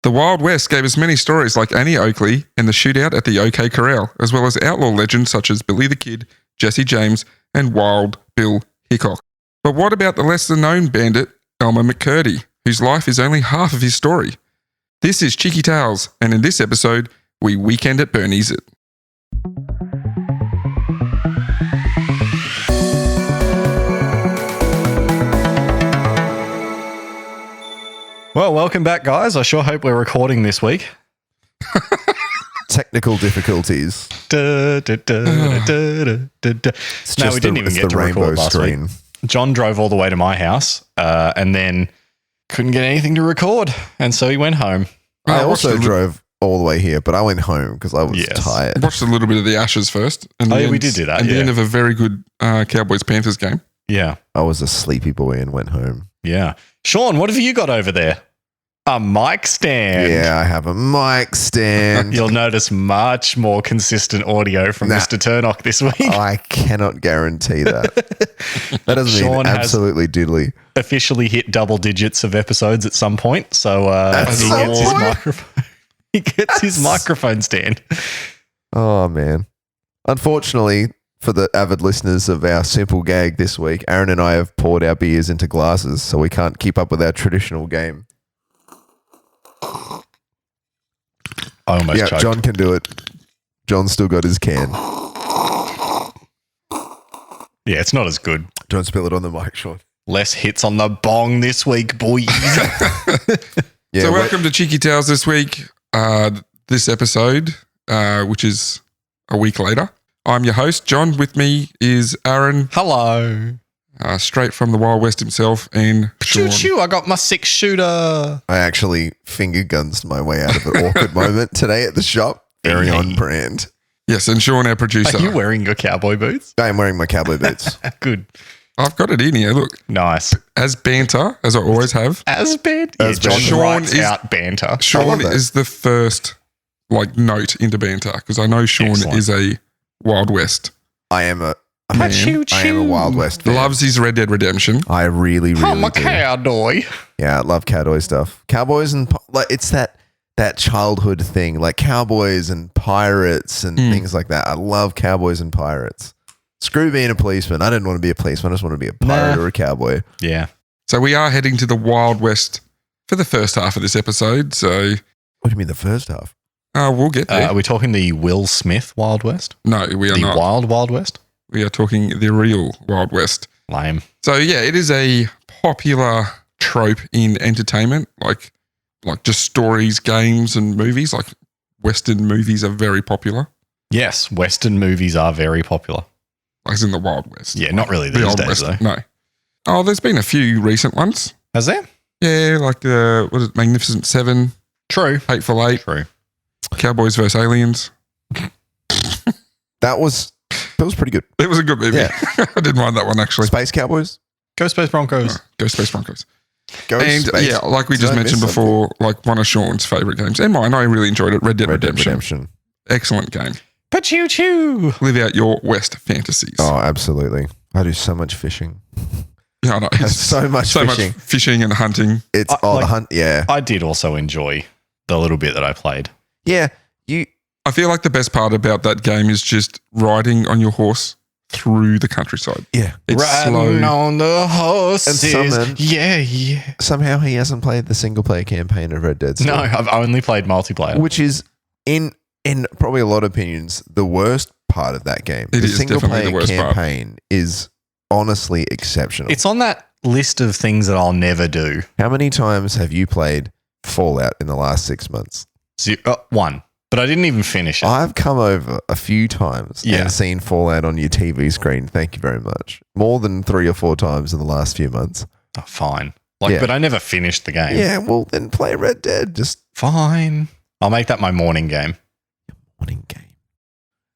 The Wild West gave us many stories like Annie Oakley and the shootout at the OK Corral, as well as outlaw legends such as Billy the Kid, Jesse James, and Wild Bill Hickok. But what about the lesser-known bandit, Elmer McCurdy, whose life is only half of his story? This is Cheeky Tales, and in this episode, we weekend at Bernie's it. Well, welcome back, guys. I sure hope we're recording this week. Technical difficulties. No, we didn't even get to record last week. John drove all the way to my house and then couldn't get anything to record, and so he went home. I also drove all the way here, but I went home because I was tired. I watched a little bit of the Ashes first. And we did do that. And the end of a very good Cowboys-Panthers game. Yeah. I was a sleepy boy and went home. Yeah. Sean, what have you got over there? A mic stand. Yeah, I have a mic stand. You'll notice much more consistent audio from Mr. Turnock this week. I cannot guarantee that. That doesn't Sean mean absolutely diddly. Officially hit double digits of episodes at some point, so he gets his microphone stand. Oh, man. Unfortunately, for the avid listeners of our simple gag this week, Aaron and I have poured our beers into glasses, so we can't keep up with our traditional game. I almost choked. John can do it. John's still got his can. Yeah, it's not as good. Don't spill it on the mic, Sean. Less hits on the bong this week, boys. So welcome to Cheeky Tales this week. This episode, which is a week later. I'm your host, John. With me is Aaron. Hello. Straight from the Wild West himself, and Sean. Choo-choo, I got my 6-shooter. I actually finger guns my way out of an awkward moment today at the shop. Very on brand. Yes, and Sean, our producer. Are you wearing your cowboy boots? I am wearing my cowboy boots. Good. I've got it in here, look. Nice. As banter, as I always have. As banter? Yeah, John writes out banter. Sean is the first note into banter, because I know Sean is a Wild West. I am a man. I am a Wild West fan. Loves his Red Dead Redemption. I really do. I'm a cowboy. Yeah, I love cowboy stuff. Cowboys and it's that childhood thing, like cowboys and pirates and things like that. I love cowboys and pirates. Screw being a policeman. I didn't want to be a policeman. I just want to be a pirate or a cowboy. Yeah. So we are heading to the Wild West for the first half of this episode. So what do you mean the first half? We'll get there. Are we talking the Will Smith Wild West? No, we are not. The Wild West? We are talking the real Wild West. Lame. So yeah, it is a popular trope in entertainment, like just stories, games, and movies. Like Western movies are very popular. Yes, Western movies are very popular. Like in the Wild West. Yeah, not really these days West, though. No. Oh, there's been a few recent ones. Has there? Yeah, like what is it, Magnificent Seven? True. Hateful Eight. True. Cowboys vs. Aliens. That was pretty good. It was a good movie. Yeah. I didn't mind that one actually. Space Cowboys? Go Space Broncos. Go Space Broncos. Space. Yeah, like we just mentioned before, like one of Sean's favourite games and mine. I really enjoyed it. Red Dead Redemption. Excellent game. Pa-choo-choo. Live out your West fantasies. Oh, absolutely. I do so much fishing. Yeah, I know. So much fishing and hunting. It's the hunt. Yeah. I did also enjoy the little bit that I played. Yeah. I feel like the best part about that game is just riding on your horse through the countryside. Yeah. It's riding slow. on the horses. Yeah. Somehow he hasn't played the single player campaign of Red Dead still. No, I've only played multiplayer. Which is in probably a lot of opinions the worst part of that game. It the is single definitely player the worst campaign is honestly exceptional. It's on that list of things that I'll never do. How many times have you played Fallout in the last 6 months? One. But I didn't even finish it. I've come over a few times and seen Fallout on your TV screen. Thank you very much. More than 3 or 4 times in the last few months. Oh, fine. But I never finished the game. Yeah, well, then play Red Dead. Just fine. I'll make that my morning game. Morning game.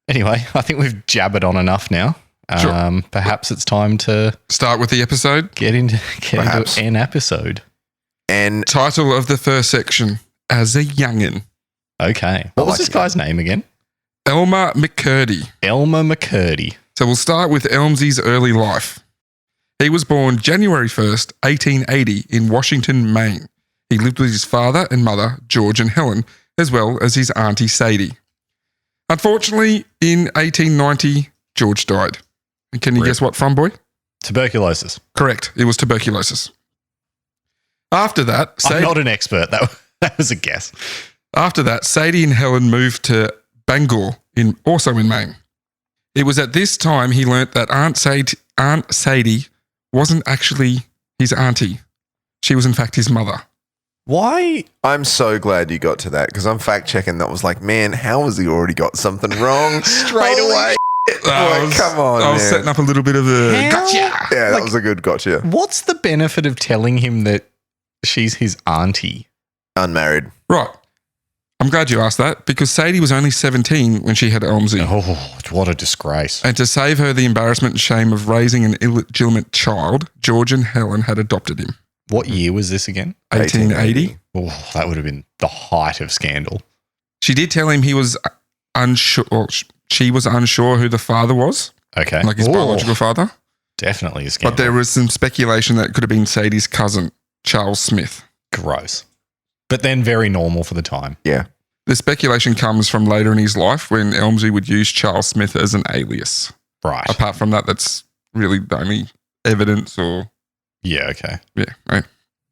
Anyway, I think we've jabbered on enough now. Sure. Perhaps it's time to Start with the episode. get into an episode. And Title of the first section, As a Youngin'. Okay. What was this guy's name again? Elmer McCurdy. Elmer McCurdy. So we'll start with Elmsy's early life. He was born January 1st, 1880 in Washington, Maine. He lived with his father and mother, George and Helen, as well as his auntie Sadie. Unfortunately, in 1890, George died. And can you guess what from, boy? Tuberculosis. Correct. It was tuberculosis. After that, I'm not an expert. That was a guess. After that, Sadie and Helen moved to Bangor, also in Maine. It was at this time he learnt that Aunt Sadie wasn't actually his auntie. She was in fact his mother. Why? I'm so glad you got to that because I'm fact checking. That was like, man, how has he already got something wrong straight away? Come on, I was setting up a little bit of a gotcha. Yeah, that was a good gotcha. What's the benefit of telling him that she's his auntie? Unmarried. Right. I'm glad you asked that because Sadie was only 17 when she had Elmsy. Oh, what a disgrace. And to save her the embarrassment and shame of raising an illegitimate child, George and Helen had adopted him. What year was this again? 1880. Oh, that would have been the height of scandal. She did tell him he was unsure, or she was unsure who the father was. Okay. Like his biological father. Definitely a scandal. But there was some speculation that it could have been Sadie's cousin, Charles Smith. Gross. But then very normal for the time. Yeah. The speculation comes from later in his life when Elmsy would use Charles Smith as an alias. Right. Apart from that, that's really the only evidence or... Yeah, okay. Yeah, right.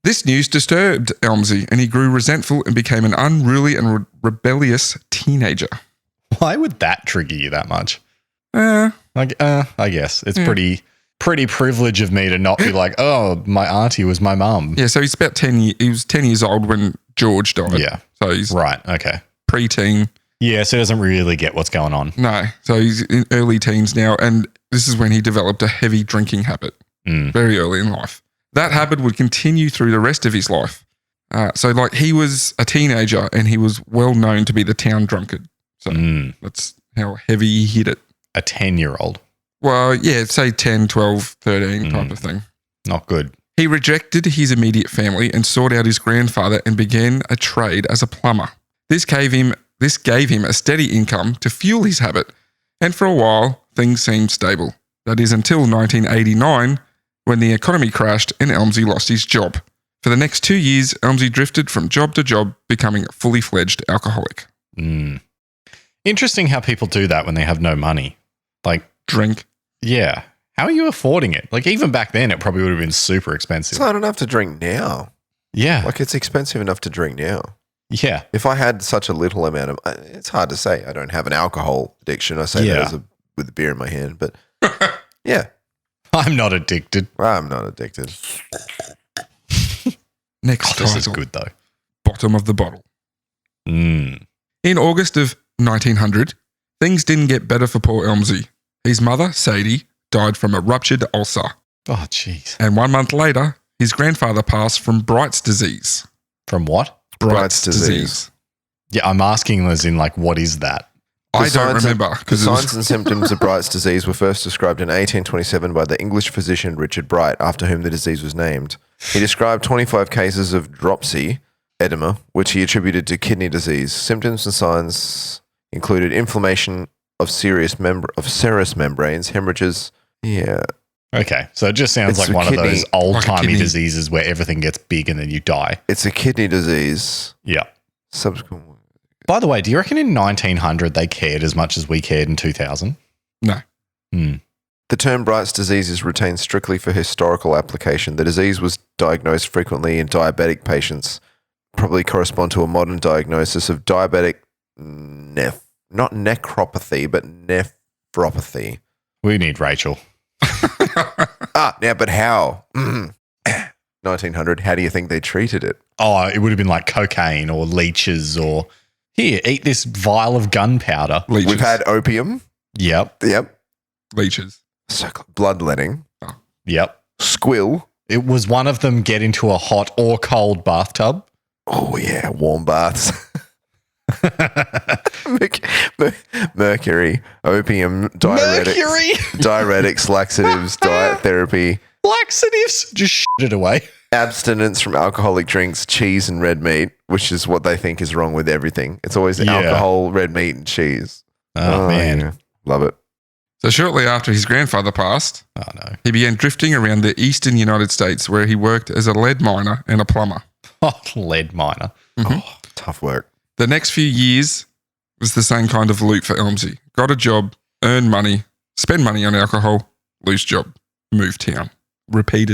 This news disturbed Elmsy and he grew resentful and became an unruly and rebellious teenager. Why would that trigger you that much? Yeah. I guess. It's pretty privilege of me to not be like, oh, my auntie was my mum. Yeah, so he's about 10 years, he was 10 years old when George died. Yeah. So he's right, okay. Preteen. Yeah, so he doesn't really get what's going on. No, so he's in early teens now and this is when he developed a heavy drinking habit very early in life. That habit would continue through the rest of his life. So like he was a teenager and he was well known to be the town drunkard. So that's how heavy he hit it. A 10-year-old. Well, yeah, say 10, 12, 13 type of thing. Not good. He rejected his immediate family and sought out his grandfather and began a trade as a plumber. This gave him a steady income to fuel his habit, and for a while, things seemed stable. That is until 1989, when the economy crashed and Elmsy lost his job. For the next 2 years, Elmsy drifted from job to job, becoming a fully fledged alcoholic. Interesting how people do that when they have no money. Like, drink. Yeah. How are you affording it? Like, even back then, it probably would have been super expensive. It's not enough to drink now. Yeah. Like, it's expensive enough to drink now. Yeah. If I had such a little amount of, it's hard to say. I don't have an alcohol addiction. I say that with a beer in my hand, but yeah. I'm not addicted. I'm not addicted. Next title. This is good, though. Bottom of the bottle. In August of 1900, things didn't get better for poor Elmsy. His mother, Sadie, died from a ruptured ulcer. Oh, jeez. And 1 month later, his grandfather passed from Bright's disease. From what? Bright's disease. Yeah, I'm asking as in, like, what is that? I don't remember. The signs and symptoms of Bright's disease were first described in 1827 by the English physician Richard Bright, after whom the disease was named. He described 25 cases of dropsy, edema, which he attributed to kidney disease. Symptoms and signs included inflammation of serous membranes, hemorrhages. Yeah. Okay, so it just sounds It's like one kidney- of those old-timey kidney. diseases where everything gets big and then you die. It's a kidney disease. Yeah. Subsequent. By the way, do you reckon in 1900 they cared as much as we cared in 2000? No. The term Bright's disease is retained strictly for historical application. The disease was diagnosed frequently in diabetic patients, probably correspond to a modern diagnosis of diabetic not necropathy, but nephropathy. We need Rachel. Now, but how? 1900, how do you think they treated it? Oh, it would have been like cocaine or leeches or, here, eat this vial of gunpowder. Leeches. We've had opium. Yep. Leeches. Bloodletting. Yep. Squill. It was one of them get into a hot or cold bathtub. Oh, yeah, warm baths. Mercury, opium, diuretics, laxatives, diet therapy. Laxatives? Just shit it away. Abstinence from alcoholic drinks, cheese and red meat, which is what they think is wrong with everything. It's always alcohol, red meat, and cheese. Oh, man. Yeah. Love it. So shortly after his grandfather passed, Oh, no. he began drifting around the eastern United States where he worked as a lead miner and a plumber. Lead miner. Mm-hmm. Oh, tough work. The next few years was the same kind of loop for Elmsy. Got a job, earn money, spend money on alcohol, lose job, move town. Repeat.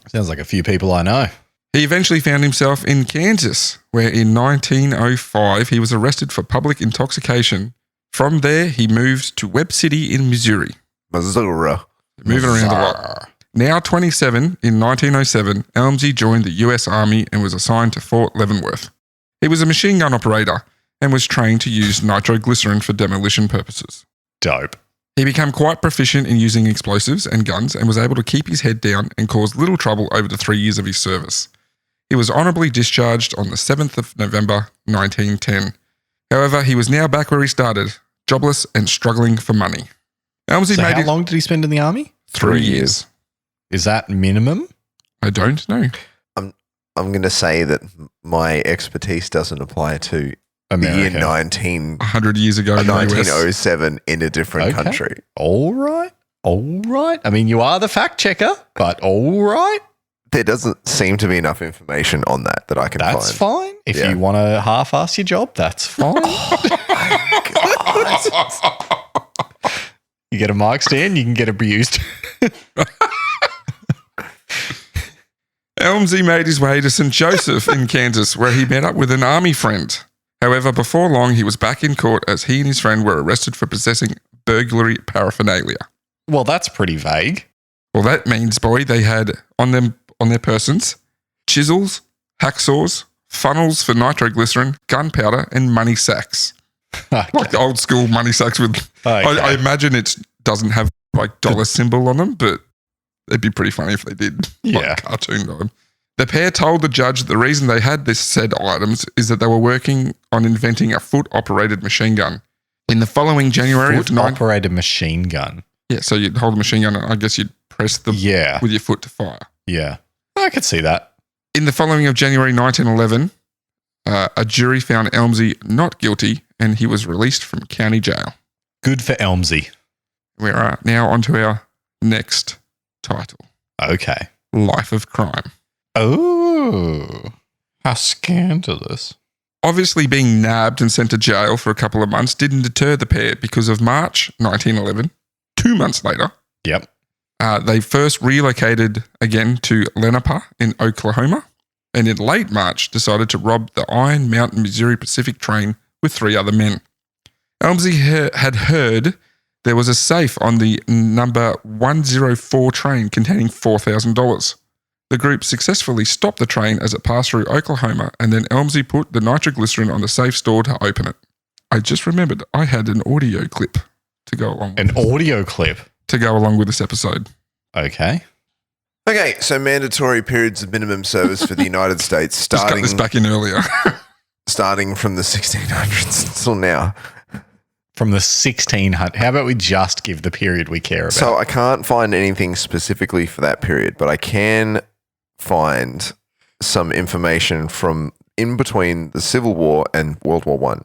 Sounds like a few people I know. He eventually found himself in Kansas, where in 1905 he was arrested for public intoxication. From there, he moved to Webb City in Missouri. Missouri. Moving around a lot. Now 27, in 1907, Elmsy joined the U.S. Army and was assigned to Fort Leavenworth. He was a machine gun operator and was trained to use nitroglycerin for demolition purposes. Dope. He became quite proficient in using explosives and guns and was able to keep his head down and cause little trouble over the 3 years of his service. He was honourably discharged on the 7th of November 1910. However, he was now back where he started, jobless and struggling for money. Elmsy So made how long did he spend in the army? 3 years. Is that minimum? I don't know. I'm going to say that my expertise doesn't apply to America. the year 100 years ago in the US. 1907 in a different country. All right. I mean, you are the fact checker, but all right. There doesn't seem to be enough information on that I can find. That's fine. If Yeah. you want to half-ass your job, that's fine. You get a mic stand, you can get abused. Elmsy made his way to St. Joseph in Kansas, where he met up with an army friend. However, before long, he was back in court as he and his friend were arrested for possessing burglary paraphernalia. Well, that's pretty vague. Well, that means, boy, they had on their persons chisels, hacksaws, funnels for nitroglycerin, gunpowder, and money sacks. Okay. Like the old school money sacks with. Okay. I imagine it doesn't have like dollar symbol on them, but it'd be pretty funny if they did. Yeah. Like cartoon on them. The pair told the judge that the reason they had this said items is that they were working on inventing a foot-operated machine gun. In the following January of Foot-operated machine gun. Yeah, so you'd hold a machine gun and I guess you'd press the with your foot to fire. Yeah. I could see that. In the following of January 1911, a jury found Elmsy not guilty and he was released from county jail. Good for Elmsy. We are now on to our next title. Okay. Life of Crime. Oh, how scandalous. Obviously, being nabbed and sent to jail for a couple of months didn't deter the pair because of March 1911, 2 months later. Yep. They first relocated again to Lenape in Oklahoma, and in late March decided to rob the Iron Mountain, Missouri Pacific train with 3 other men. Elmsy had heard there was a safe on the number 104 train containing $4,000. The group successfully stopped the train as it passed through Oklahoma, and then Elmsy put the nitroglycerin on the safe store to open it. I just remembered I had an audio clip to go along with audio clip? To go along with this episode. Okay. Okay, so mandatory periods of minimum service for the United States Just got starting this back in earlier. starting from the 1600s until now. From the 1600. How about we just give the period we care about? So I can't find anything specifically for that period, but I can find some information from in between the Civil War and World War One.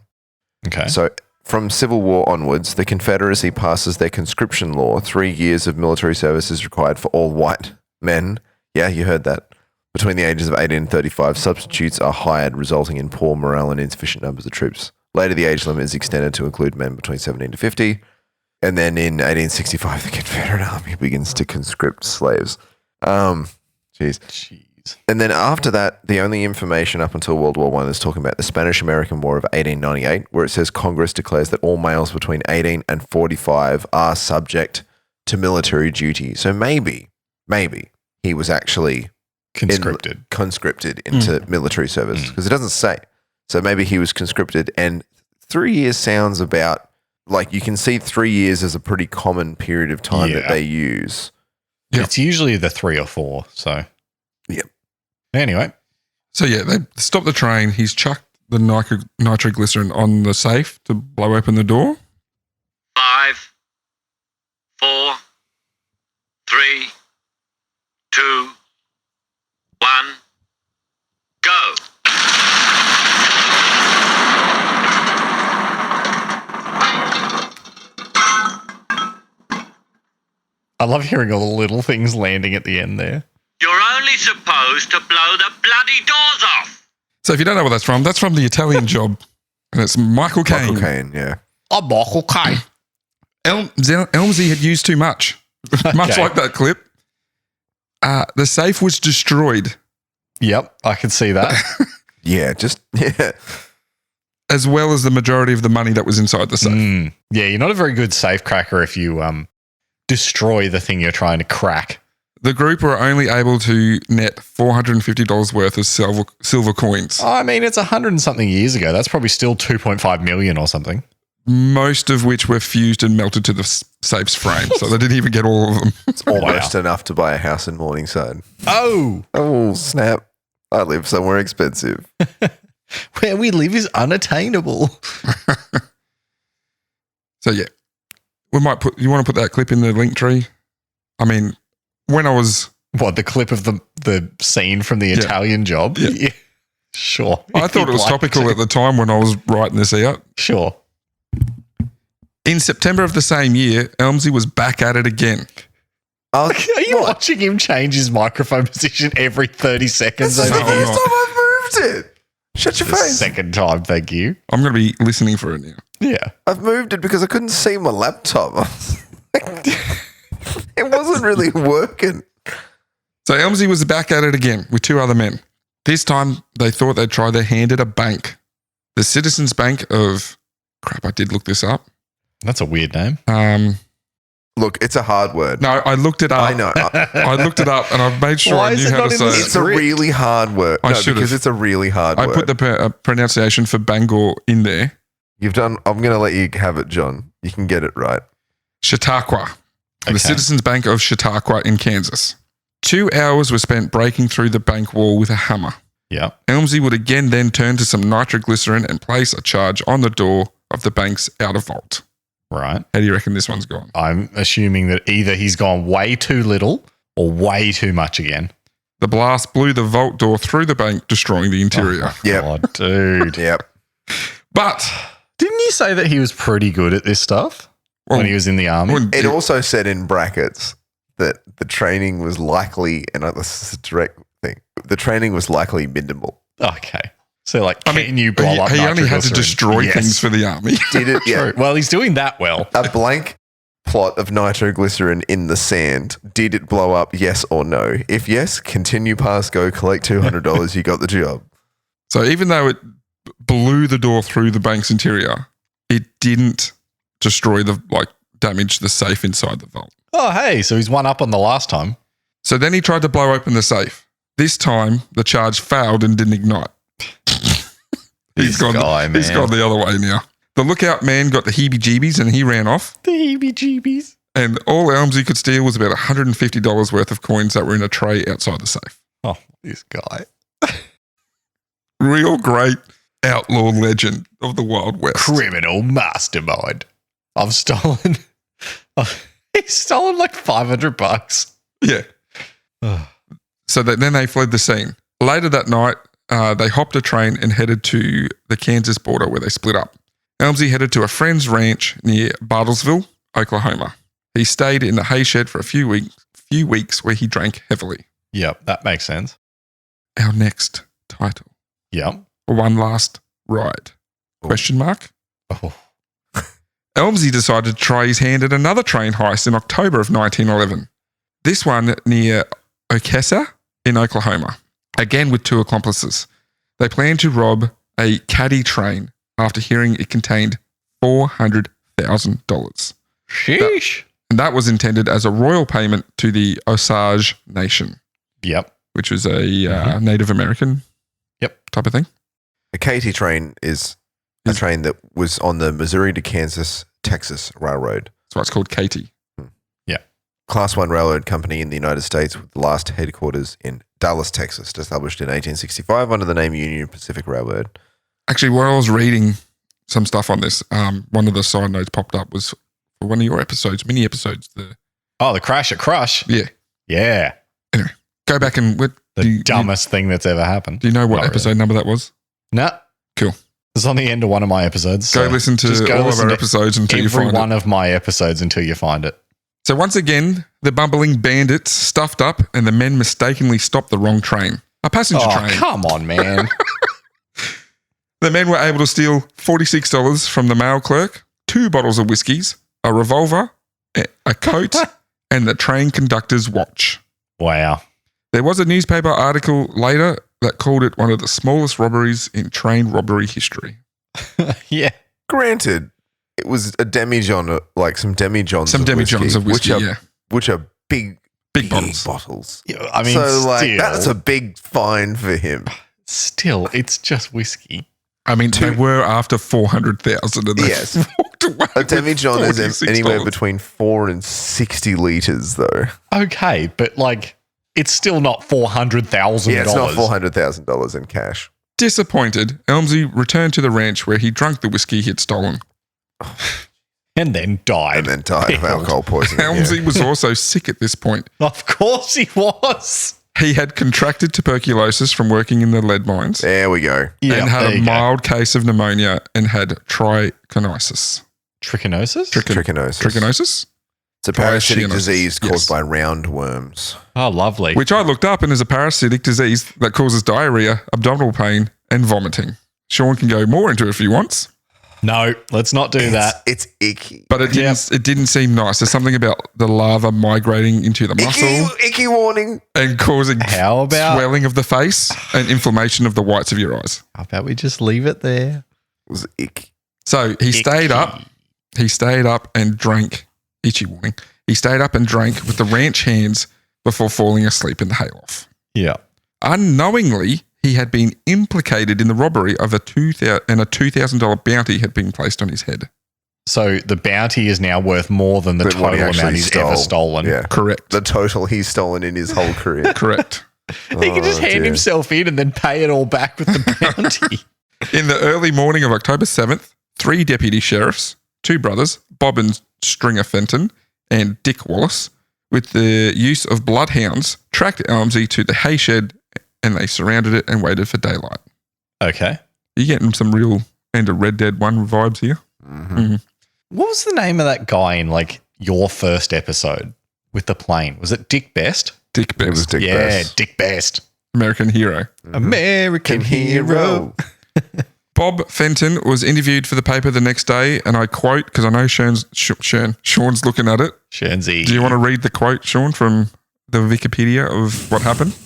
Okay. So from Civil War onwards, the Confederacy passes their conscription law. 3 years of military service is required for all white men. Yeah, you heard that. Between the ages of 18 and 35, substitutes are hired, resulting in poor morale and insufficient numbers of troops. Later, the age limit is extended to include men between 17 to 50. And then in 1865, the Confederate Army begins to conscript slaves. Jeez. And then after that, the only information up until World War I is talking about the Spanish-American War of 1898, where it says Congress declares that all males between 18 and 45 are subject to military duty. So maybe he was actually conscripted into military service, because it doesn't say. So maybe he was conscripted, and 3 years sounds about, like, you can see 3 years as a pretty common period of time that they use. Yeah. It's usually the 3 or 4, so. Yep. Anyway. So yeah, they stopped the train. He's chucked the nitroglycerin on the safe to blow open the door. 5, 4, 3, 2, 1, go. I love hearing all the little things landing at the end there. You're only supposed to blow the bloody door So if you don't know where that's from the Italian Job. And it's Michael Caine. Michael Caine, yeah. Oh, Michael Caine. Elmsy had used too much. Much like that clip. The safe was destroyed. Yep, I can see that. Yeah. As well as the majority of the money that was inside the safe. Yeah, you're not a very good safe cracker if you destroy the thing you're trying to crack. The group were only able to net $450 worth of silver coins. I mean, it's 100 and something years ago. That's probably still 2.5 million or something. Most of which were fused and melted to the safe's frame. So they didn't even get all of them. It's almost enough to buy a house in Morningside. Oh, snap. I live somewhere expensive. Where we live is unattainable. So, yeah. You want to put that clip in the link tree? I mean, when I was... What, the clip of the scene from the Italian Job? Yeah. Sure. I thought it was topical at the time when I was writing this out. Sure. In September of the same year, Elmsy was back at it again. Are you watching him change his microphone position every 30 seconds? This is the first time I've moved it. Shut your face. Second time, thank you. I'm going to be listening for it now. Yeah. I've moved it because I couldn't see my laptop. It wasn't really working. So Elmsy was back at it again with two other men. This time, they thought they'd try their hand at a bank. The Citizens Bank of... Crap, I did look this up. That's a weird name. Look, it's a hard word. No, I looked it up. I know. I looked it up and I've made sure I knew how to say it. It's a really hard word. Because it's a really hard word. I put the pronunciation for Bangor in there. I'm going to let you have it, John. You can get it right. Chautauqua. Okay. The Citizens Bank of Chautauqua in Kansas. 2 hours were spent breaking through the bank wall with a hammer. Yeah. Elmsy would again then turn to some nitroglycerin and place a charge on the door of the bank's outer vault. Right. How do you reckon this one's gone? I'm assuming that either he's gone way too little or way too much again. The blast blew the vault door through the bank, destroying the interior. Yeah, dude. Yep. But didn't you say that he was pretty good at this stuff when he was in the army? It also said in brackets that the training was likely, and this is a direct thing, the training was likely minimal. Okay. So, can you blow up He only had to nitroglycerin? destroy things for the army. Did it? Yeah. True. Well, he's doing that well. A blank plot of nitroglycerin in the sand. Did it blow up? Yes or no? If yes, continue past go, collect $200. You got the job. So even though it blew the door through the bank's interior, it didn't destroy damage the safe inside the vault. Oh, hey. So he's one up on the last time. So then he tried to blow open the safe. This time, the charge failed and didn't ignite. He's gone the other way now. The lookout man got the heebie-jeebies and he ran off. The heebie-jeebies. And all Elmsy could steal was about $150 worth of coins that were in a tray outside the safe. Oh, this guy. Real great outlaw legend of the Wild West. Criminal mastermind. He's stolen like $500. Yeah. So then they fled the scene. Later that night, they hopped a train and headed to the Kansas border where they split up. Elmsy headed to a friend's ranch near Bartlesville, Oklahoma. He stayed in the hay shed for a few weeks where he drank heavily. Yep, that makes sense. Our next title. Yep. One Last Ride. Question mark? Oh. Elmsy decided to try his hand at another train heist in October of 1911. This one near Okesa in Oklahoma. Again with two accomplices. They planned to rob a caddy train after hearing it contained $400,000. Sheesh. And that was intended as a royal payment to the Osage Nation. Yep. Which was a Native American type of thing. The Katy train is a train that was on the Missouri to Kansas, Texas Railroad. That's why it's called Katy. Yeah. Class 1 railroad company in the United States with the last headquarters in Dallas, Texas, established in 1865 under the name Union Pacific Railroad. Actually, while I was reading some stuff on this, one of the side notes popped up was for one of your episodes, mini episodes. The Crash at Crush. Yeah. Yeah. Anyway, go back and... dumbest thing that's ever happened. Do you know what episode number that was? No. Cool. It's on the end of one of my episodes. Go listen to all of our episodes until you find it. Every one of my episodes until you find it. So once again, the bumbling bandits stuffed up and the men mistakenly stopped the wrong train. A passenger train. Come on, man. The men were able to steal $46 from the mail clerk, 2 bottles of whiskies, a revolver, a coat, and the train conductor's watch. Wow. There was a newspaper article later that called it one of the smallest robberies in train robbery history. Yeah. Granted, it was a demijohn, like some demijohns. Some demijohns of whiskey, which are big bottles. Yeah, I mean, so like still, that's a big fine for him. Still, it's just whiskey. I mean, they were after 400,000 and they Yes. walked away. A demijohn with is $46. anywhere between 4 and 60 liters, though. Okay, but like, it's still not $400,000. Yeah, it's not $400,000 in cash. Disappointed, Elmsy returned to the ranch where he drank the whiskey he had stolen. And then died. And then died of alcohol poisoning. Elmsy was also sick at this point. Of course he was. He had contracted tuberculosis from working in the lead mines There we go. and had there a you go. mild case of pneumonia and had trichinosis. Trichinosis? Trichinosis. Trichinosis? It's a parasitic Trichinosis, disease caused yes. by roundworms. Oh, lovely. Which I looked up and is a parasitic disease that causes diarrhea, abdominal pain, and vomiting. Sean can go more into it if he wants, No, let's not do that. It's icky. but it didn't seem nice. There's something about the larva migrating into the muscle Icky warning. and causing How about- swelling of the face and inflammation of the whites of your eyes. How about we just leave it there? It was icky. So he stayed up. He stayed up and drank. Itchy warning. He stayed up and drank with the ranch hands before falling asleep in the hayloft. Yeah. Unknowingly, he had been implicated in the robbery of a $2,000 bounty had been placed on his head. So the bounty is now worth more than the Than what he total actually amount he's stole. ever stolen. Yeah. Correct. The total he's stolen in his whole career. Correct. He can just hand dear. himself in and then pay it all back with the bounty. In the early morning of October 7th, 3 deputy sheriffs, 2 brothers, Bob and Stringer Fenton, and Dick Wallace, with the use of bloodhounds, tracked Elmsy to the hay shed and they surrounded it and waited for daylight. Okay. You're getting some real end of Red Dead 1 vibes here. Mhm. What was the name of that guy in like your first episode with the plane? Was it Dick Best? Dick Best, It was Dick yeah, Best. Dick Best. American hero. American hero. Bob Fenton was interviewed for the paper the next day, and I quote, because I know Sean's looking at it. Shenzi. Do you want to read the quote, Sean, from the Wikipedia of what happened?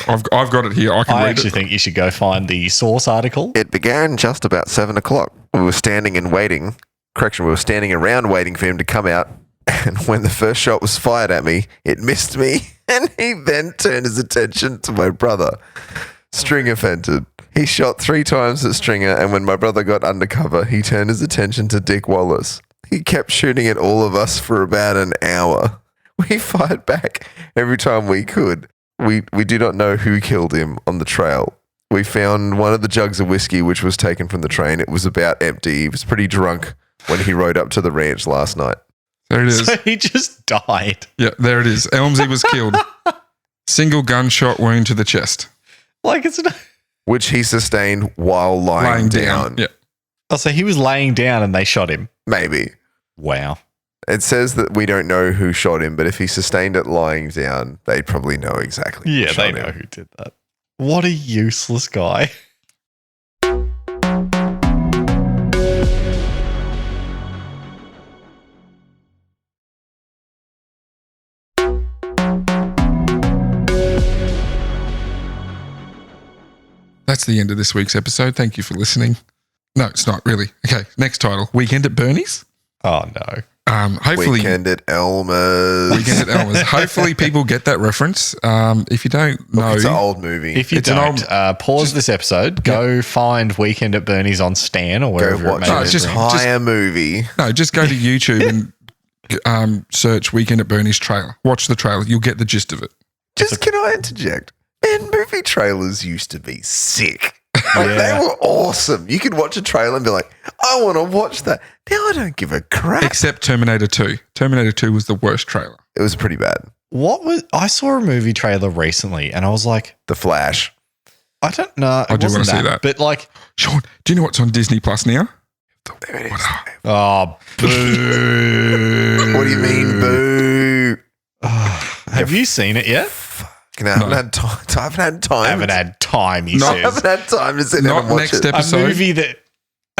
I've got it here. I can I read actually it. think you should go find the source article. It began just about 7 o'clock. We were standing and waiting. We were standing around waiting for him to come out. And when the first shot was fired at me, it missed me. And he then turned his attention to my brother, Stringer Fenton. He shot 3 times at Stringer. And when my brother got undercover, he turned his attention to Dick Wallace. He kept shooting at all of us for about an hour. We fired back every time we could. We do not know who killed him on the trail. We found one of the jugs of whiskey which was taken from the train. It was about empty. He was pretty drunk when he rode up to the ranch last night. There it is. So he just died. Yeah, there it is. Elmsy was killed. Single gunshot wound to the chest. Like it's not. Which he sustained while lying down. Yeah. Oh, so he was laying down and they shot him. Maybe. Wow. It says that we don't know who shot him, but if he sustained it lying down, they'd probably know exactly who Yeah, shot they know him. who did that. What a useless guy. That's the end of this week's episode. Thank you for listening. No, it's not really. Okay, next title. Weekend at Bernie's. Oh, no. Hopefully, Weekend at Elmer's. Weekend at Elmer's. Hopefully, people get that reference. If you don't know, It's an old movie. If you It's an don't, pause this episode, go find Weekend at Bernie's on Stan or Go wherever it watch may No, an it's just- entire movie. no, just go to YouTube and search Weekend at Bernie's trailer. Watch the trailer. You'll get the gist of it. Just can I interject? Man, movie trailers used to be sick. Like, Yeah. They were awesome. You could watch a trailer and be like, I want to watch that. Now I don't give a crap. Except Terminator 2. Terminator 2 was the worst trailer. It was pretty bad. I saw a movie trailer recently and I was like, The Flash. I don't know. I do wanna see that. But like, Sean, do you know what's on Disney Plus now? There it is. oh, boo. What do you mean, boo? Have you seen it yet? I haven't had time. I haven't had time, he Not- says. I haven't had time to sit down Not and watch next it. episode.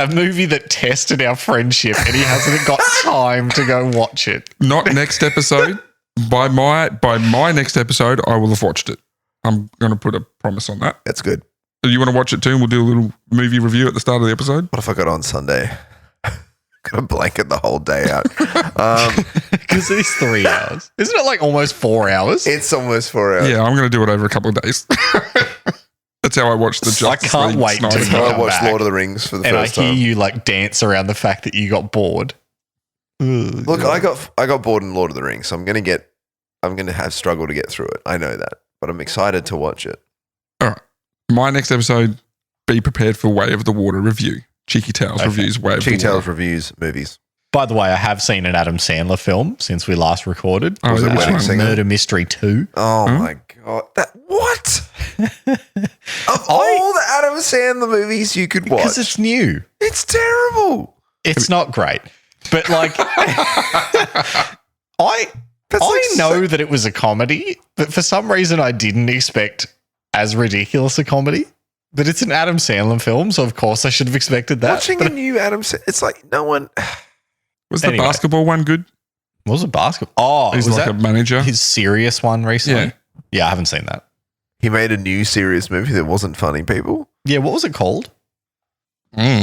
A movie that tested our friendship, and he hasn't got time to go watch it. Not next episode. By my next episode, I will have watched it. I'm going to put a promise on that. That's good. You want to watch it too? And we'll do a little movie review at the start of the episode. What if I got on Sunday? Got to blanket the whole day out. Because it's 3 hours. Isn't it like almost 4 hours? It's almost 4 hours. Yeah, I'm going to do it over a couple of days. That's how I watched the I Justice can't League wait Snyder to That's Cut. how I come watched back. Lord of the Rings for the And I first hear time. you like dance around the fact that you got bored. Look, I got bored in Lord of the Rings, so I'm gonna have struggle to get through it. I know that, but I'm excited to watch it. All right. My next episode, be prepared for Way of the Water review. Cheeky Tales reviews Way of Cheeky the Tales Water. reviews movies. By the way, I have seen an Adam Sandler film since we last recorded. Oh, Was it which Wedding one? Singer? Murder Mystery 2. Oh Huh? my god! What? Of all the Adam Sandler movies you could watch, Because it's new. it's terrible. It's not great. But like I That's like know that it was a comedy, but for some reason I didn't expect as ridiculous a comedy. But it's an Adam Sandler film, so of course I should have expected that. Watching But a new Adam Sandler, it's like no one. Was the Anyway. basketball one good? what was it basketball? Oh, He's was like that a manager. his serious one recently? Yeah. Yeah, I haven't seen that. He made a new serious movie that wasn't funny. People, Yeah, what was it called?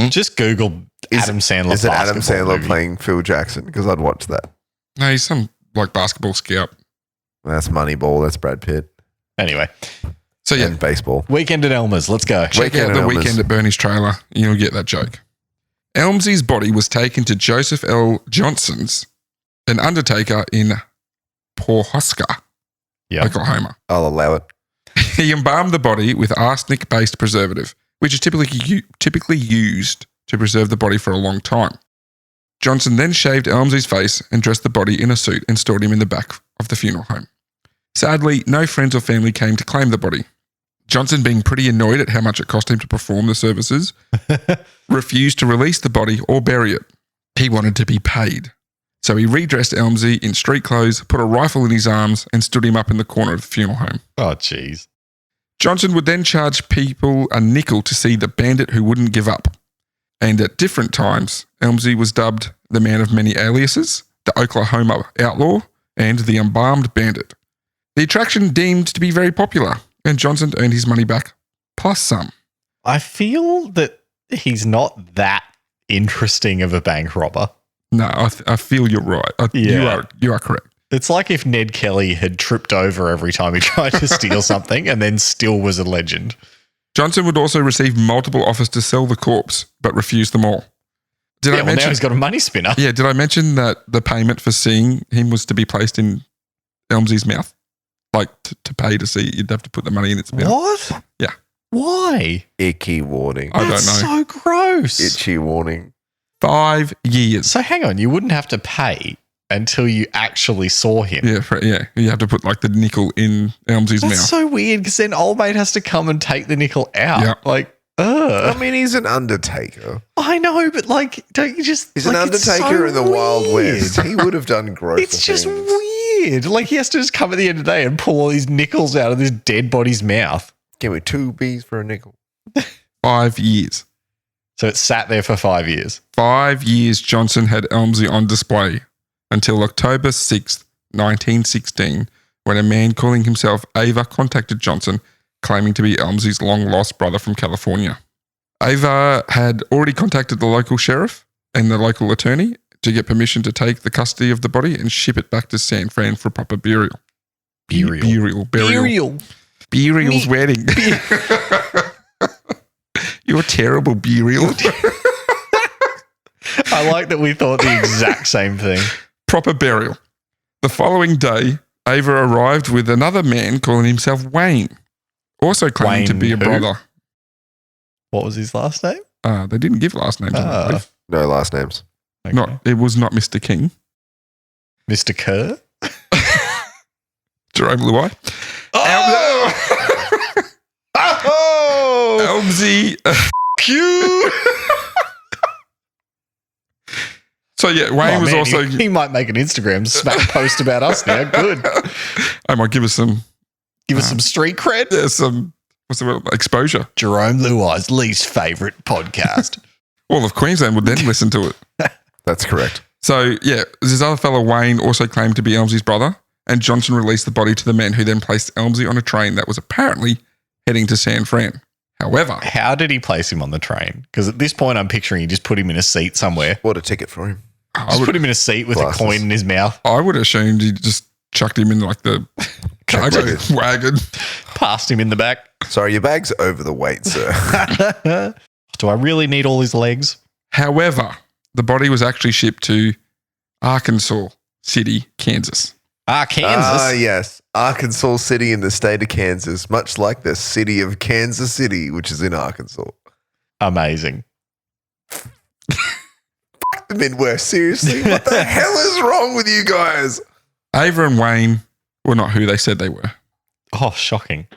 Just Google Adam Sandler. is it Adam basketball Sandler movie. playing Phil Jackson? Because I'd watch that. No, he's some like basketball scout. That's Moneyball. That's Brad Pitt Anyway, So yeah, and baseball. Weekend at Elmer's. Let's go. check Weekend out at the Elmer's. Weekend at Bernie's trailer. You'll get that joke. Elmsy's body was taken to Joseph L. Johnson's, an undertaker in Pawhuska, Yeah. Oklahoma. I'll allow it. He embalmed the body with arsenic-based preservative, which is typically used to preserve the body for a long time. Johnson then shaved Elmsy's face and dressed the body in a suit and stored him in the back of the funeral home. Sadly, no friends or family came to claim the body. Johnson, being pretty annoyed at how much it cost him to perform the services, refused to release the body or bury it. He wanted to be paid. So he redressed Elmsy in street clothes, put a rifle in his arms, and stood him up in the corner of the funeral home. Oh, jeez. Johnson would then charge people a nickel to see the bandit who wouldn't give up. And at different times, Elmsy was dubbed the man of many aliases, the Oklahoma outlaw, and the embalmed bandit. The attraction deemed to be very popular, and Johnson earned his money back, plus some. I feel that he's not that interesting of a bank robber. No, I feel you're right. Yeah. You are correct. It's like if Ned Kelly had tripped over every time he tried to steal something and then still was a legend. Johnson would also receive multiple offers to sell the corpse, but refused them all. Did I Now mention? he's got a money spinner. Yeah, did I mention that the payment for seeing him was to be placed in Elmsy's mouth? Like to pay to see, you'd have to put the money in its mouth. What? Yeah. Why? Icky warning. I don't That's know. so gross. Itchy warning. 5 years. So hang on, you wouldn't have to pay until you actually saw him. Yeah, you have to put like the nickel in Elmsy's That's mouth. so weird because then old mate has to come and take the nickel out. Yeah. Like, I mean, he's an undertaker. I know, but like, don't you just? He's like, an it's undertaker so in the Wild weird. West. He would have done grosser It's just things. weird. Like he has to just come at the end of the day and pull all these nickels out of this dead body's mouth. Give me 2 Bs for a nickel. 5 years. So it sat there for 5 years. 5 years Johnson had Elmsy on display until October 6th, 1916, when a man calling himself Ava contacted Johnson, claiming to be Elmsy's long-lost brother from California. Ava had already contacted the local sheriff and the local attorney to get permission to take the custody of the body and ship it back to San Fran for proper burial. Burial's wedding. You're a terrible burial. I like that we thought the exact same thing. Proper burial. The following day, Ava arrived with another man calling himself Wayne, also claiming to Wayne be a who? brother. What was his last name? They didn't give last names. I don't Ah. believe. No last names. Okay. It was not Mr. King. Mr. Kerr? Jerome Luai. Oh! Elmsy. Q! So yeah, Wayne was man, also. He might make an Instagram smack post about us now. Good. I might give us some Give us some street cred. There's some, what's the word? Exposure. Jerome Luai's least favourite podcast. All of Queensland would then listen to it. That's correct. So, yeah, this other fellow, Wayne, also claimed to be Elmsie's brother, and Johnson released the body to the men, who then placed Elmsie on a train that was apparently heading to San Fran. However, how did he place him on the train? Because at this point, I'm picturing he just put him in a seat somewhere. What a ticket for him. Put him in a seat with Glasses. a coin in his mouth. I would have assumed he just chucked him in like the cargo wagon. Passed him in the back. Sorry, your bag's over the weight, sir. Do I really need all his legs? However, the body was actually shipped to Arkansas City, Kansas. Kansas. Yes. Arkansas City in the state of Kansas, much like the city of Kansas City, which is in Arkansas. Amazing. The Midwest, seriously? What the hell is wrong with you guys? Ava and Wayne were not who they said they were. Oh, shocking.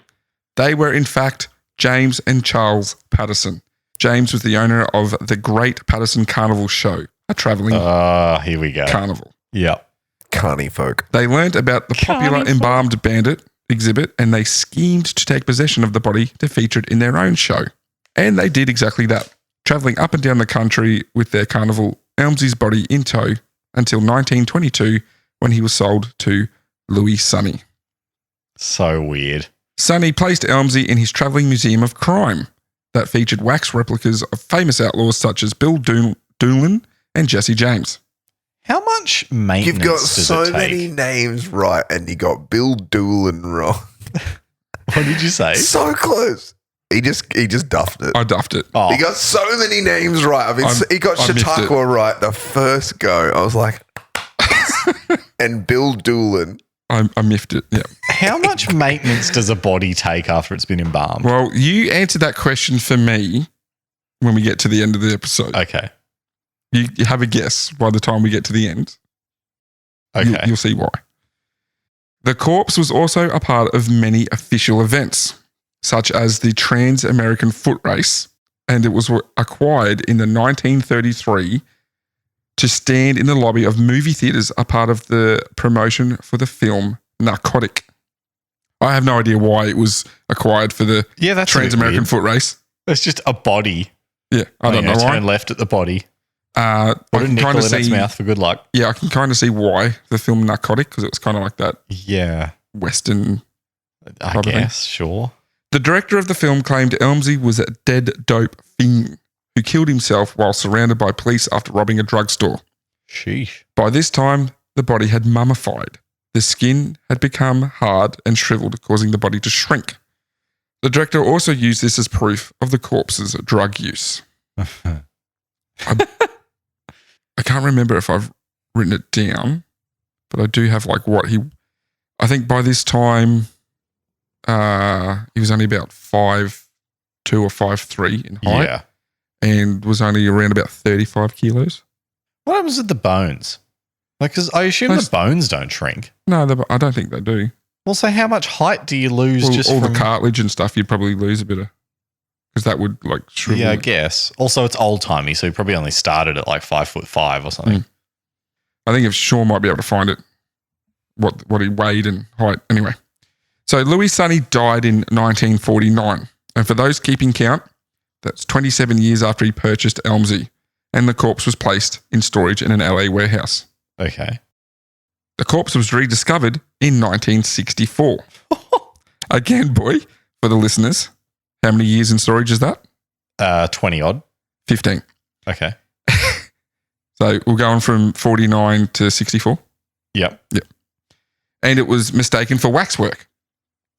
They were, in fact, James and Charles Patterson. James was the owner of the Great Patterson Carnival Show, a traveling here we go. carnival. Yep. Carny folk. They learned about the popular embalmed bandit exhibit, and they schemed to take possession of the body to feature it in their own show. And they did exactly that, traveling up and down the country with their carnival, Elmsie's body in tow, until 1922, when he was sold to Louis Sonny. So weird. Sonny placed Elmsie in his travelling museum of crime that featured wax replicas of famous outlaws such as Bill Doolin and Jesse James. How much maintenance You've got does so it take? many names right, and you got Bill Doolin wrong. What did you say? So close. He just duffed it. I duffed it. Oh, He got so many names right. He got I missed Chautauqua right the first go. I was like, and Bill Doolin. I miffed it, yeah. how much maintenance does a body take after it's been embalmed? Well, you answered that question for me when we get to the end of the episode. Okay. You have a guess by the time we get to the end. Okay. You'll see why. The corpse was also a part of many official events, such as the Trans-American Foot Race, and it was acquired in the 1933 to stand in the lobby of movie theaters, a part of the promotion for the film Narcotic. I have no idea why it was acquired for the That's Trans-American Foot Race. It's just a body. Yeah, I don't know why. Turn left at the body. Put Put a nickel in its mouth for good luck. Yeah, I can kind of see why the film Narcotic, because it was kind of like that Yeah. Western. I Probably. guess, sure. The director of the film claimed Elmsie was a dead dope fiend who killed himself while surrounded by police after robbing a drugstore. Sheesh. By this time, the body had mummified. The skin had become hard and shriveled, causing the body to shrink. The director also used this as proof of the corpse's drug use. I can't remember if I've written it down, but I do have like what he... I think by this time, he was only about 5'2" or 5'3" in height. Yeah. And was only around about 35 kilos. What happens with the bones? Like, because I assume the bones don't shrink. No, I don't think they do. Well, so how much height do you lose Well, just all from... the cartilage and stuff, you'd probably lose a bit of... Because that would like shrivel. Yeah, I guess. Also, it's old-timey, so he probably only started at like 5'5" or something. I think if Sean might be able to find it, what he weighed and height. Anyway. So Louis Sonny died in 1949. And for those keeping count, that's 27 years after he purchased Elmsie. And the corpse was placed in storage in an LA warehouse. Okay. The corpse was rediscovered in 1964. Again, boy, for the listeners, how many years in storage is that? 20 odd. 15. Okay. So we're going from 49 to 64. Yep. And it was mistaken for waxwork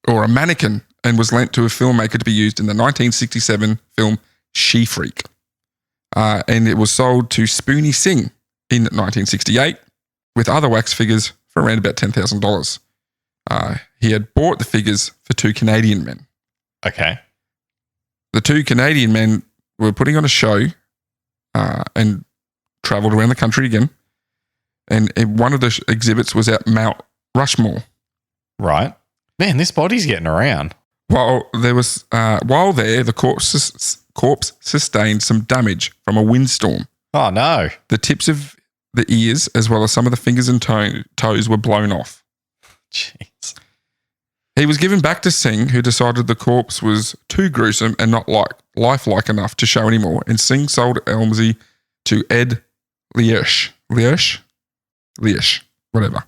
or a mannequin and was lent to a filmmaker to be used in the 1967 film She Freak. And it was sold to Spoonie Singh in 1968 with other wax figures for around about $10,000. He had bought the figures for 2 Canadian men. Okay. The 2 Canadian men were putting on a show and travelled around the country again. And one of the exhibits was at Mount Rushmore. Right. Man, this body's getting around. While there, the corpse sustained some damage from a windstorm. Oh, no. The tips of the ears, as well as some of the fingers and toes, were blown off. Jeez. He was given back to Singh, who decided the corpse was too gruesome and not lifelike enough to show anymore, and Singh sold Elmsey to Ed Liesch, whatever,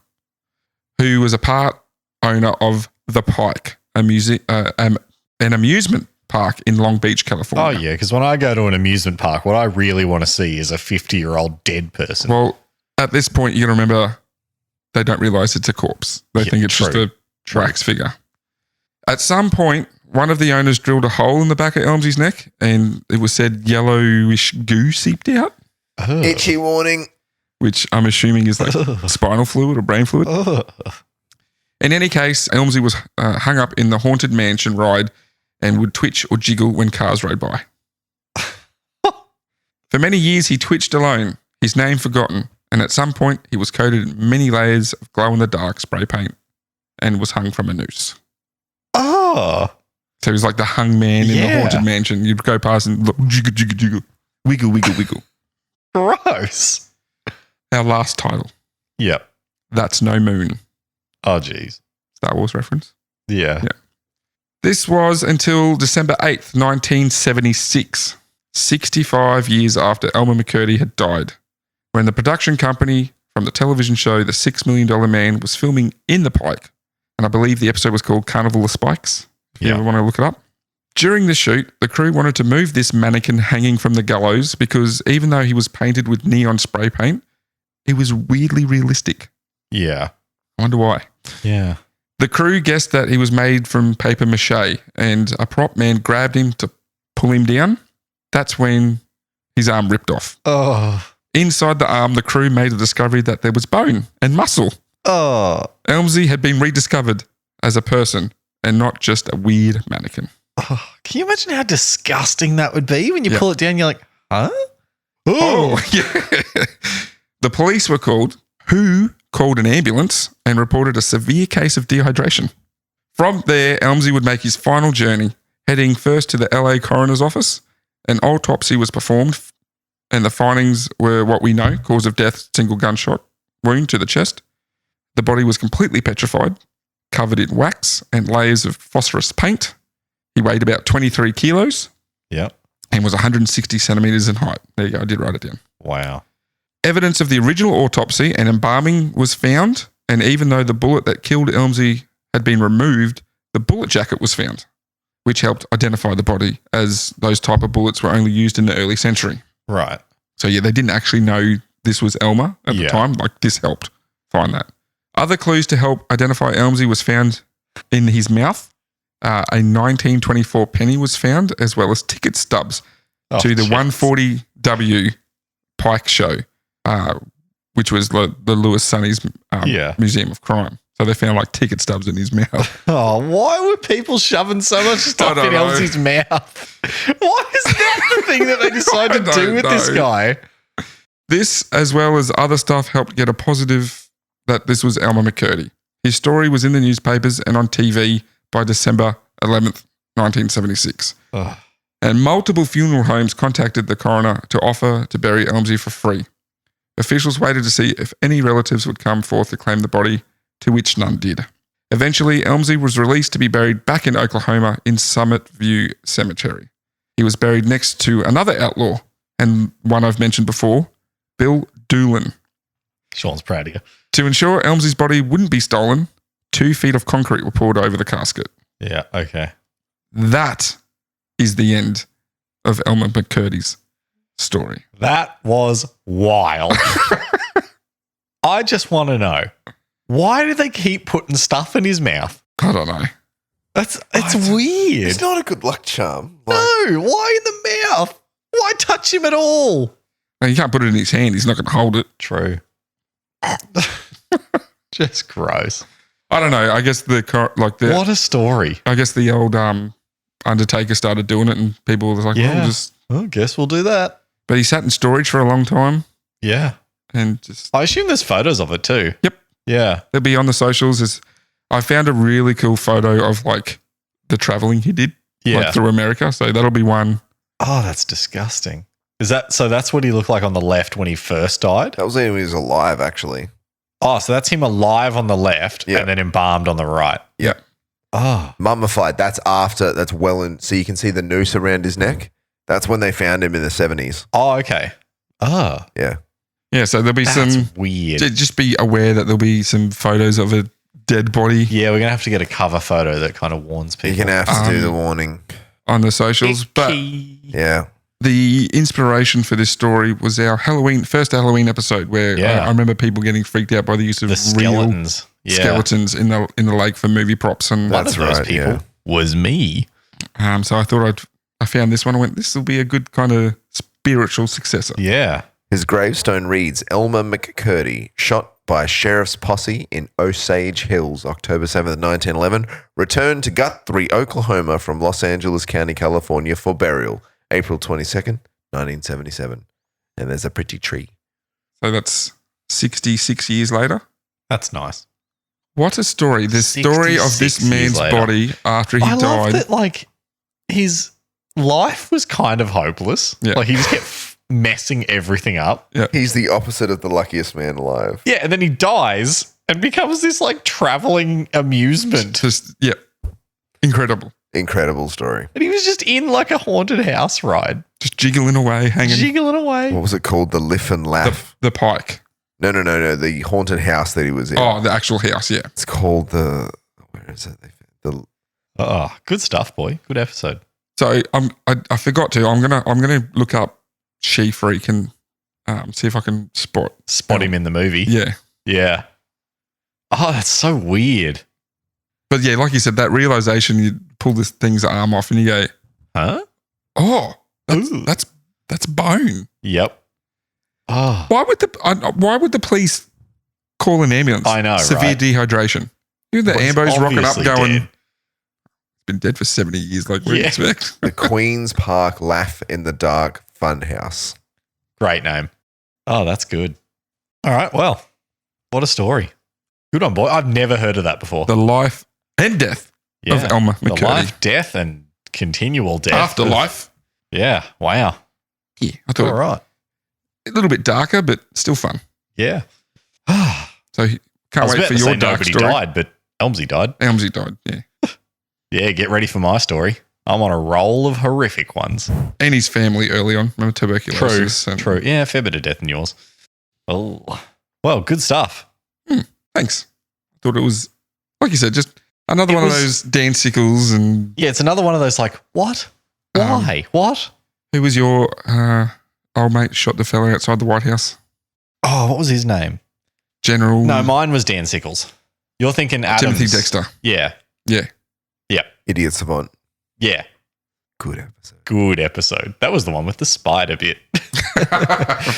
who was a part owner of The Pike, an amusement park in Long Beach, California. Oh, yeah, because when I go to an amusement park, what I really want to see is a 50-year-old dead person. Well, at this point, you got to remember they don't realise it's a corpse. They think it's just a wax figure. At some point, one of the owners drilled a hole in the back of Elmsey's neck, and it was said yellowish goo seeped out. Oh. Itchy warning. Which I'm assuming is like spinal fluid or brain fluid. In any case, Elmsey was hung up in the haunted mansion ride and would twitch or jiggle when cars rode by. For many years, he twitched alone, his name forgotten, and at some point, he was coated in many layers of glow-in-the-dark spray paint and was hung from a noose. Oh. So he was like the hung man in the haunted mansion. You'd go past and look, jiggle, jiggle, jiggle, wiggle, wiggle, wiggle. Gross. Our last title. Yep. That's No Moon. Oh, geez. Star Wars reference. Yeah. This was until December 8th, 1976, 65 years after Elmer McCurdy had died, when the production company from the television show The $6 Million Man was filming in the Pike. And I believe the episode was called Carnival of Spikes, if you ever want to look it up. During the shoot, the crew wanted to move this mannequin hanging from the gallows because even though he was painted with neon spray paint, it was weirdly realistic. Yeah. I wonder why. Yeah. The crew guessed that he was made from paper mache, and a prop man grabbed him to pull him down. That's when his arm ripped off. Oh. Inside the arm, the crew made the discovery that there was bone and muscle. Oh. Elmsey had been rediscovered as a person and not just a weird mannequin. Oh. Can you imagine how disgusting that would be when you pull it down? You're like, huh? Oh, yeah. The police were called, who called an ambulance and reported a severe case of dehydration. From there, Elmsey would make his final journey, heading first to the LA coroner's office. An autopsy was performed, and the findings were what we know: cause of death, single gunshot wound to the chest. The body was completely petrified, covered in wax and layers of phosphorus paint. He weighed about 23 kilos. Yep. And was 160 centimeters in height. There you go. I did write it down. Wow. Evidence of the original autopsy and embalming was found, and even though the bullet that killed Elmsey had been removed, the bullet jacket was found, which helped identify the body, as those type of bullets were only used in the early century. Right. So, yeah, they didn't actually know this was Elmer at the time. Like, this helped find that. Other clues to help identify Elmsey was found in his mouth. A 1924 penny was found, as well as ticket stubs to the 140W Pike show, which was the Louis Sonny's Museum of Crime. So they found like ticket stubs in his mouth. Oh, why were people shoving so much stuff in Elsie's mouth? Why is that the thing that they decided to do with this guy? This, as well as other stuff, helped get a positive that this was Elmer McCurdy. His story was in the newspapers and on TV by December 11th, 1976. Ugh. And multiple funeral homes contacted the coroner to offer to bury Elmsey for free. Officials waited to see if any relatives would come forth to claim the body, to which none did. Eventually, Elmsey was released to be buried back in Oklahoma in Summit View Cemetery. He was buried next to another outlaw, and one I've mentioned before, Bill Doolin. Sean's proud of you. To ensure Elmsey's body wouldn't be stolen, 2 feet of concrete were poured over the casket. Yeah, okay. That is the end of Elmer McCurdy's story. That was wild. I just want to know, why do they keep putting stuff in his mouth? I don't know. It's weird. It's not a good luck charm. No, why in the mouth? Why touch him at all? No, you can't put it in his hand. He's not going to hold it. True. Just gross. I don't know. I guess what a story. I guess the old Undertaker started doing it, and people were like, I guess we'll do that. But he sat in storage for a long time. Yeah. And I assume there's photos of it too. Yep. Yeah. They'll be on the socials. I found a really cool photo of like the traveling he did through America. So that'll be one. Oh, that's disgusting. So that's what he looked like on the left when he first died? That was when he was alive, actually. Oh, so that's him alive on the left and then embalmed on the right. Yeah. Oh. Mummified. That's well in. So you can see the noose around his neck. That's when they found him in the 70s. Oh, okay. Oh. Yeah. Yeah, so there'll be That's some. weird. Just be aware that there'll be some photos of a dead body Yeah, we're going to have to get a cover photo that kind of warns people. You're going to have to do the warning. on the socials. But Yeah. the inspiration for this story was our first Halloween episode, where Yeah. I remember people getting freaked out by the use of The real skeletons. Yeah. skeletons in the lake for movie props, and One That's of those right, people yeah. was me. so I thought I found this one. I went, this will be a good kind of spiritual successor. Yeah. His gravestone reads, Elmer McCurdy, shot by sheriff's posse in Osage Hills, October 7th, 1911, returned to Guthrie, Oklahoma from Los Angeles County, California for burial, April 22nd, 1977. And there's a pretty tree. So that's 66 years later. That's nice. What a story. The story of 66 this years man's later. body after he I love died. that, like, his life was kind of hopeless. Yeah. Like, he just kept messing everything up. He's the opposite of the luckiest man alive. Yeah, and then he dies and becomes this, like, traveling amusement. Just, yeah, incredible. Incredible story. And he was just in, like, a haunted house ride, Just jiggling away, hanging. jiggling away. What was it called? The Liff and Laugh? The pike. No. The haunted house that he was in. Oh, the actual house, yeah. It's called the... Where is it? Oh, good stuff, boy. Good episode. So I forgot to. I'm gonna look up She Freak and see if I can spot Him in the movie. Yeah, Yeah. Oh, that's so weird. but yeah, like you said, that realization, you pull this thing's arm off and you go, Huh? oh, Ooh. that's bone. Yep. Oh. Why would the police call an ambulance? I know, severe right? dehydration. You know, the Well, he's ambos rocking up, obviously going. dead. Been dead for 70 years, like we Yeah. expect. The Queen's Park Laugh in the Dark Funhouse. Great name. Oh, that's good. All right. Well, what a story. Good on, boy. I've never heard of that before. The life and death of Elmer The McCurdy. life, death, and continual death. Afterlife. Yeah. Wow. Yeah, I thought All right. a little bit darker, but still fun. Yeah. So I can't was wait about for to your say dark nobody story. died, but Elmsy died. Elmsy died, yeah. Yeah, get ready for my story. I'm on a roll of horrific ones. And his family early on. Remember True. tuberculosis? and- True. Yeah, fair bit of death in yours. Oh. Well, good stuff. Thanks. Thought it was, like you said, just another It one of was- those Dan Sickles. And Yeah, it's another one of those like, what? Why? What? who was your old mate shot the fella outside the White House? Oh, what was his name? General No, mine was Dan Sickles. You're thinking Adams. Timothy Dexter. Yeah. Yeah. Idiot Savant. Yeah. Good episode. Good episode. That was the one with the spider bit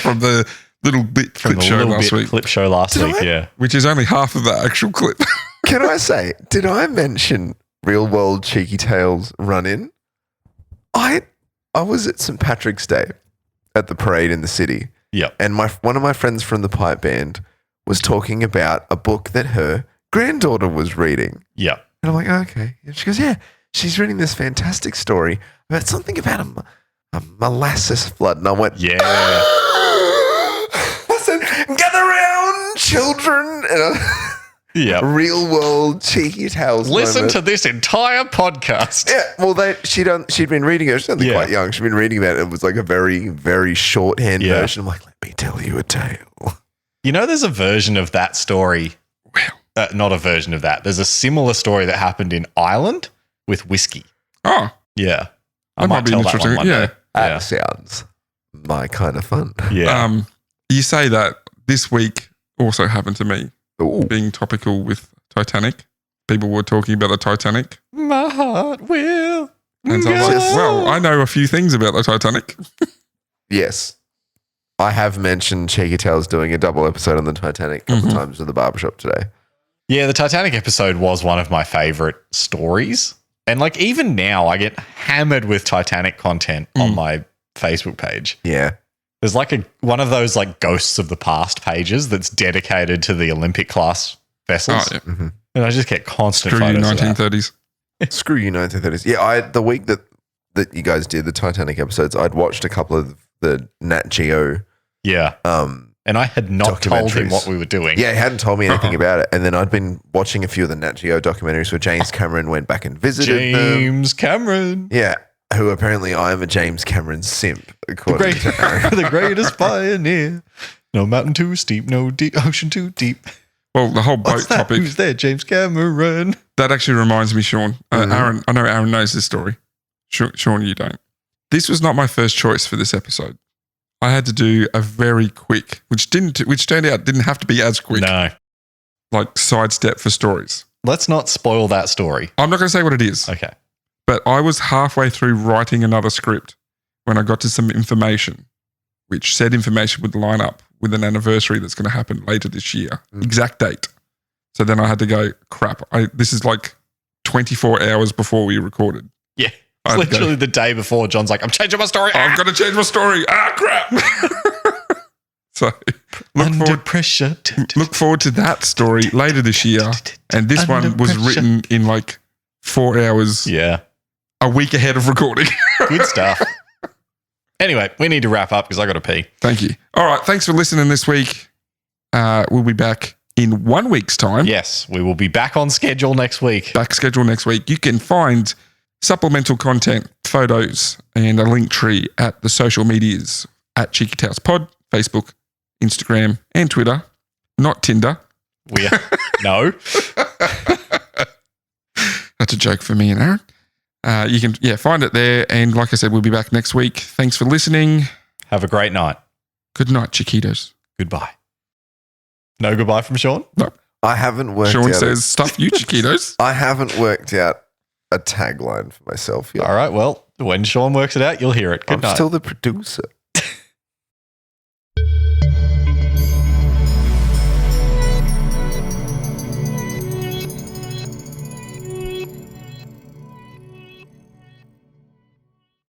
From the little bit from clip the show little last bit week, clip show last Did week. I? Yeah. which is only half of the actual clip. Can I say, did I mention Real World Cheeky Tales Run In? I was at St. Patrick's Day at the parade in the city. Yep. And one of my friends from the pipe band was talking about a book that her granddaughter was reading. Yep. And I'm like, oh, okay. And she goes, yeah, she's reading this fantastic story about something about a molasses flood. And I went, Yeah. I said, gather round, children. And Yep. Real World Cheeky Tales. Listen moment. to this entire podcast. Yeah, well, she'd been reading it. She's only Yeah. quite young. She'd been reading about it. It was like a very, very shorthand Yeah. version. I'm like, let me tell you a tale. You know, there's a version of that story. Not a version of that. There's a similar story that happened in Ireland with whiskey. Oh, Yeah. I That might might be tell that interesting. one Yeah. day. That sounds my kind of fun. Yeah. you say that this week also happened to me, Ooh. being topical with Titanic. People were talking about the Titanic. My heart will. And so I was like, go. well, I know a few things about the Titanic. Yes. I have mentioned Cheeky Tales doing a double episode on the Titanic a couple times in the barbershop today. Yeah, the Titanic episode was one of my favorite stories. And like even now, I get hammered with Titanic content on my Facebook page. Yeah. There's like one of those like ghosts of the past pages that's dedicated to the Olympic class vessels. Oh, yeah. And I just get constant Screw you, photos of that. 1930s. Screw you, 1930s. Yeah, the week that you guys did the Titanic episodes, I'd watched a couple of the Nat Geo Yeah. And I had not told him what we were doing. Yeah, he hadn't told me anything about it. And then I'd been watching a few of the Nat Geo documentaries where James Cameron went back and visited them. James Cameron. Yeah, who apparently I am a James Cameron simp, according to Aaron. The greatest pioneer. No mountain too steep, no ocean too deep. Well, the whole boat topic. Who's there? James Cameron. That actually reminds me, Sean. Aaron, I know Aaron knows this story. Sean, you don't. This was not my first choice for this episode. I had to do a very quick, which turned out didn't have to be as quick. No. Like sidestep for stories. Let's not spoil that story. I'm not going to say what it is. Okay. But I was halfway through writing another script when I got to some information, which said information would line up with an anniversary that's going to happen later this year. Exact date. So then I had to go, crap, this is like 24 hours before we recorded. Yeah. It's literally the day before. John's like, I'm changing my story. I've got to change my story. Crap. So look forward to that story later this year. And this one was written in like 4 hours. Yeah. A week ahead of recording. Good stuff. Anyway, we need to wrap up because I got to pee. Thank you. All right. Thanks for listening this week. We'll be back in 1 week's time. Yes, we will be back on schedule next week. Back schedule next week. You can find supplemental content, photos, and a link tree at the social medias at Cheeky Tales Pod, Facebook, Instagram, and Twitter. Not Tinder. We are. No. That's a joke for me and Aaron. You can find it there. And like I said, we'll be back next week. Thanks for listening. Have a great night. Good night, Chiquitos. Goodbye. No goodbye from Sean? No. I haven't worked Sean out. says, stuff you, Chiquitos. I haven't worked out a tagline for myself yet. All right. Well, when Sean works it out, you'll hear it. Good night. I'm still the producer.